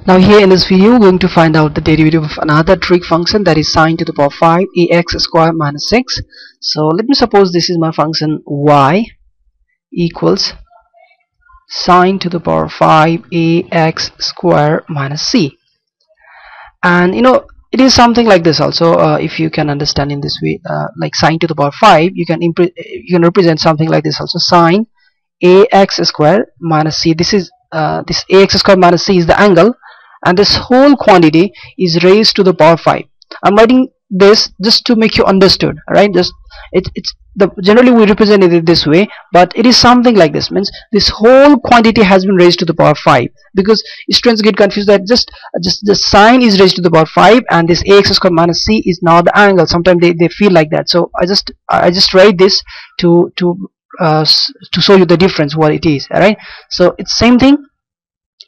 Now here in this video we're going to find out the derivative of another trig function, that is sine to the power 5 ax square minus 6. So let me suppose this is my function y equals sine to the power 5 ax square minus c. And it is something like this also. If you can understand in this way, like sine to the power 5, you can represent something like this also. Sine ax square minus c. This is this ax square minus c is the angle, and this whole quantity is raised to the power 5. I'm writing this just to make you understood, right? Just generally we represent it this way, but it is something like this. Means this whole quantity has been raised to the power 5, because students get confused that just the sine is raised to the power 5 and this ax square minus c is now the angle. Sometimes they feel like that, so I just write this to show you the difference what it is. All right, so it's same thing.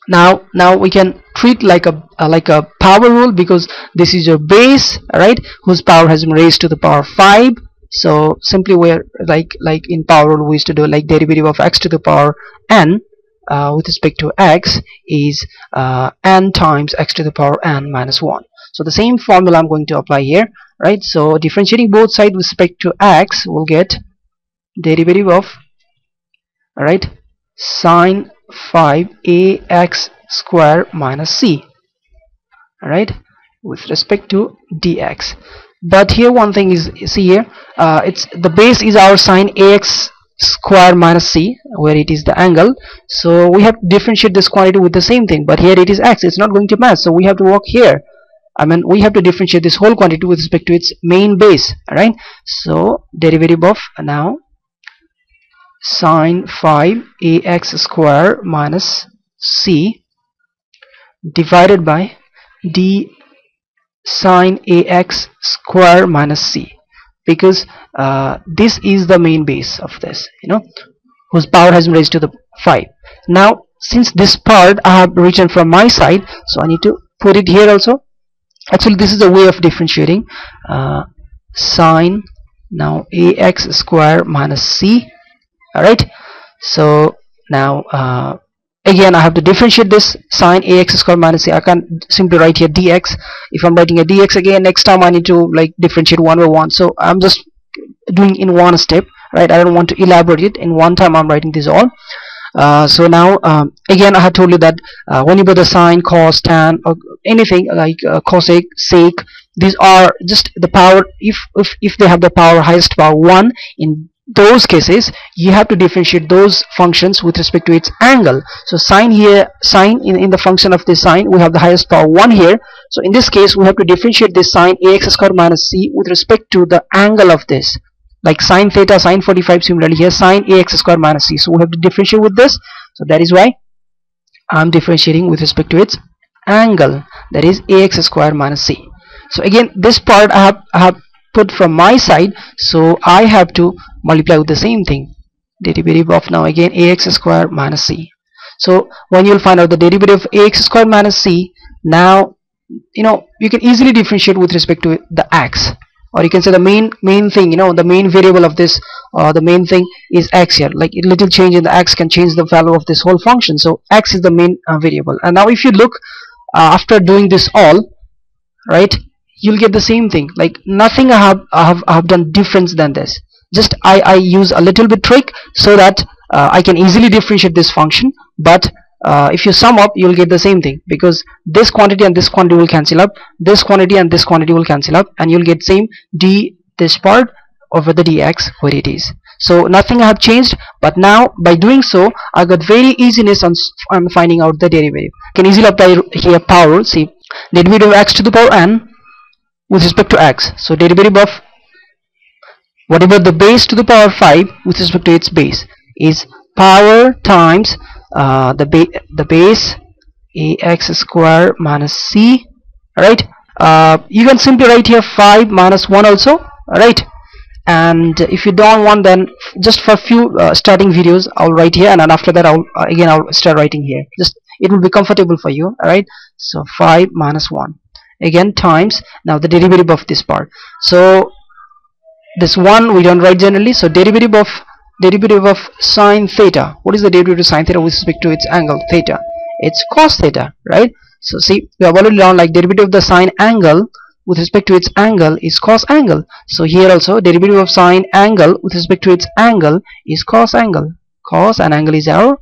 Now we can treat like a power rule, because this is your base, right, whose power has been raised to the power 5. So simply we're like in power rule we used to do like derivative of x to the power n with respect to x is n times x to the power n minus 1. So the same formula I'm going to apply here, right? So differentiating both sides with respect to x, we'll get derivative of, all right, sine 5 ax square minus c, all right, with respect to dx. But here one thing is, see here, it's the base is our sine ax square minus c, where it is the angle. So we have to differentiate this quantity with the same thing, but here it is x, it's not going to match, so we have to work here. I mean, we have to differentiate this whole quantity with respect to its main base. All right, so derivative of now sine 5 ax square minus c divided by d sine ax square minus c, because this is the main base of this, whose power has been raised to the 5. Now since this part I have written from my side, so I need to put it here also. Actually this is a way of differentiating sine now ax square minus c. Alright, so now again I have to differentiate this sine ax square minus c. I can't simply write here dx. If I'm writing a dx again, next time I need to like differentiate one by one, so I'm just doing in one step, right? I don't want to elaborate it in one time. I'm writing this all. So now again I have told you that whenever the sine, cos, tan, or anything like cosec, sec, these are just the power. If they have the power highest power 1, in those cases you have to differentiate those functions with respect to its angle. So sine here, sine in the function of this sine, we have the highest power 1 here. So in this case we have to differentiate this sine ax square minus c with respect to the angle of this, like sine theta, sine 45. Similarly here sine ax square minus c, so we have to differentiate with this. So that is why I'm differentiating with respect to its angle, that is ax square minus c. So again this part I have put from my side, so I have to multiply with the same thing, derivative of now again ax square minus c. So when you'll find out the derivative of ax square minus c, now you can easily differentiate with respect to the x, or you can say the main thing, the main variable of this, the main thing is x here. Like a little change in the x can change the value of this whole function, so x is the main variable. And now if you look after doing this all, right, you'll get the same thing. Like nothing I have done different than this. Just I use a little bit trick so that I can easily differentiate this function. But if you sum up, you'll get the same thing, because this quantity and this quantity will cancel up, this quantity and this quantity will cancel up, and you'll get same d this part over the dx where it is. So nothing I have changed, but now by doing so I got very easiness on finding out the derivative. Can easily apply here power rule. See, derivative of x to the power n with respect to x, so derivative of whatever the base to the power 5 with respect to its base is power times the base ax square minus c. Alright, you can simply write here 5 minus 1 also. Alright, and if you don't want, then just for a few starting videos I'll write here, and then after that I'll start writing here. Just it will be comfortable for you. Alright, so 5 minus 1 again times now the derivative of this part. So this one we don't write generally, so derivative of sine theta. What is the derivative of sine theta with respect to its angle theta? It's cos theta, right? So see, we have already learned like derivative of the sine angle with respect to its angle is cos angle. So here also derivative of sine angle with respect to its angle is cos angle. Cos and angle is our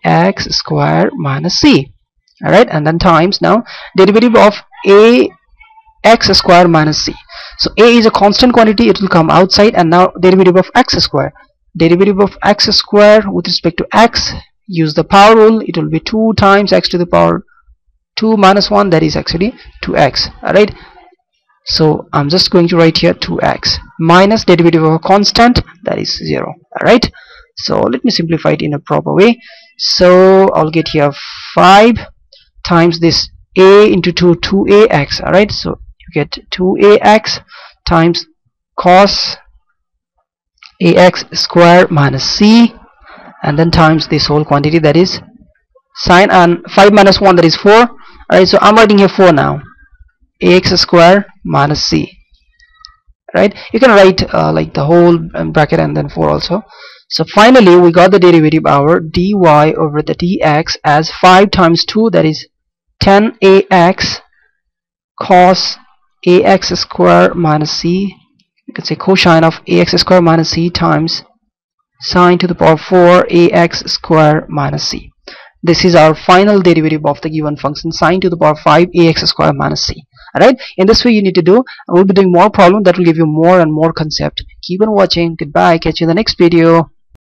ax square minus c. Alright, and then times now derivative of ax square minus c. So a is a constant quantity, it will come outside, and now derivative of x square. Derivative of x square with respect to x, use the power rule, it will be 2 times x to the power 2 minus 1, that is actually 2x. Alright, so I'm just going to write here 2x minus derivative of a constant, that is 0. Alright, so let me simplify it in a proper way. So I'll get here 5 times this a into 2ax. Alright, so you get 2ax times cos ax square minus c, and then times this whole quantity, that is sine, and 5 minus 1, that is 4. Alright, so I'm writing here 4 now, ax square minus c. Right, you can write like the whole bracket and then 4 also. So finally we got the derivative our dy over the dx as 5 times 2, that is 10ax cos ax square minus c. You can say cosine of ax square minus c times sine to the power 4 ax square minus c. This is our final derivative of the given function sine to the power 5 ax square minus c. Alright, in this way you need to do. We'll be doing more problems that will give you more and more concept. Keep on watching. Goodbye. Catch you in the next video.